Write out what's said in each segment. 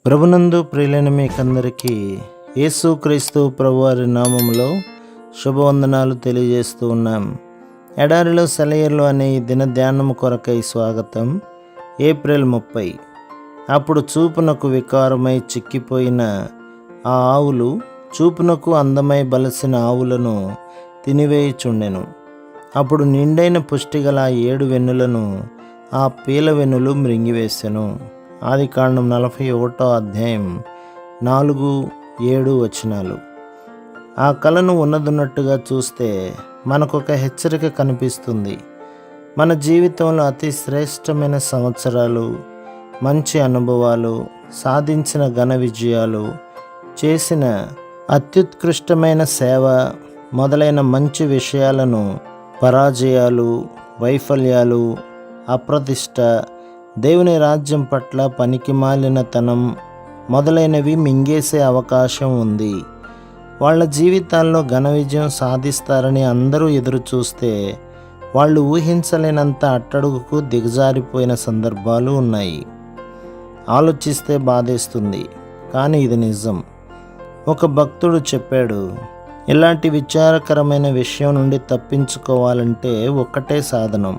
ప్రభునందు ప్రియులైన మీకందరికీ యేసుక్రీస్తు ప్రభువారి నామములో శుభవందనాలు తెలియజేస్తూ ఉన్నాం. ఎడారిలో సెలయేర్లు అనే ఈ దిన ధ్యానము కొరకై స్వాగతం. ఏప్రిల్ 30. అప్పుడు చూపునకు వికారమై చిక్కిపోయిన ఆ ఆవులు చూపునకు అందమై బలసిన ఆవులను తినివేయుచుండెను. అప్పుడు నిండైన పుష్టిగల 7 వెన్నులను ఆ పీల వెన్నులు మృంగివేసెను. ఆదికాండం 41వ అధ్యాయం 4-7 వచనాలు. ఆ కళను ఉన్నదున్నట్టుగా చూస్తే మనకొక హెచ్చరిక కనిపిస్తుంది. మన జీవితంలో అతి శ్రేష్టమైన సంవత్సరాలు, మంచి అనుభవాలు, సాధించిన ఘన విజయాలు, చేసిన అత్యుత్కృష్టమైన సేవ మొదలైన మంచి విషయాలను పరాజయాలు, వైఫల్యాలు, అప్రతిష్ట, దేవుని రాజ్యం పట్ల పనికిమాలినతనం మొదలైనవి మింగేసే అవకాశం ఉంది. వాళ్ళ జీవితాల్లో ఘన విజయం సాధిస్తారని అందరూ ఎదురు చూస్తే వాళ్ళు ఊహించలేనంత అట్టడుగుకు దిగజారిపోయిన సందర్భాలు ఉన్నాయి. ఆలోచిస్తే బాధేస్తుంది, కానీ ఇది నిజం. ఒక భక్తుడు చెప్పాడు, ఇలాంటి విచారకరమైన విషయం నుండి తప్పించుకోవాలంటే ఒక్కటే సాధనం.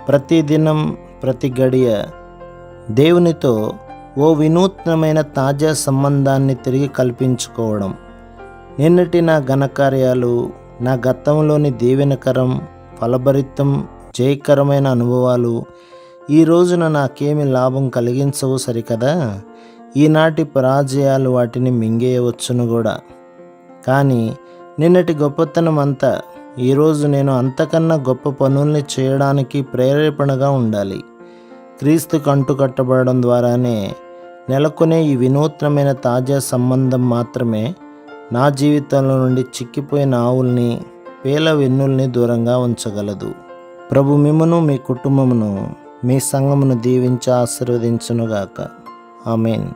ప్రతిదినం ప్రతి గడియ దేవునితో ఓ వినూత్నమైన తాజా సంబంధాన్ని తిరిగి కల్పించుకోవడం. నిన్నటి నా ఘనకార్యాలు, నా గతంలోని దీవెనకరం, ఫలభరితం, జయకరమైన అనుభవాలు ఈ రోజున నాకేమి లాభం కలిగించవు సరికదా. ఈనాటి పరాజయాలు వాటిని మింగేయవచ్చును కూడా. కానీ నిన్నటి గొప్పతనం అంతా ఈరోజు నేను అంతకన్నా గొప్ప పనుల్ని చేయడానికి ప్రేరేపణగా ఉండాలి. క్రీస్తుకు అంటుకట్టబడడం ద్వారానే నెలకొనే ఈ వినూత్నమైన తాజా సంబంధం మాత్రమే నా జీవితంలో నుండి చిక్కిపోయిన ఆవుల్ని, పేల వెన్నుల్ని దూరంగా ఉంచగలదు. ప్రభు మిమ్మును, మీ కుటుంబమును, మీ సంఘమును దీవించి ఆశీర్వదించునుగాక. ఆమేన్.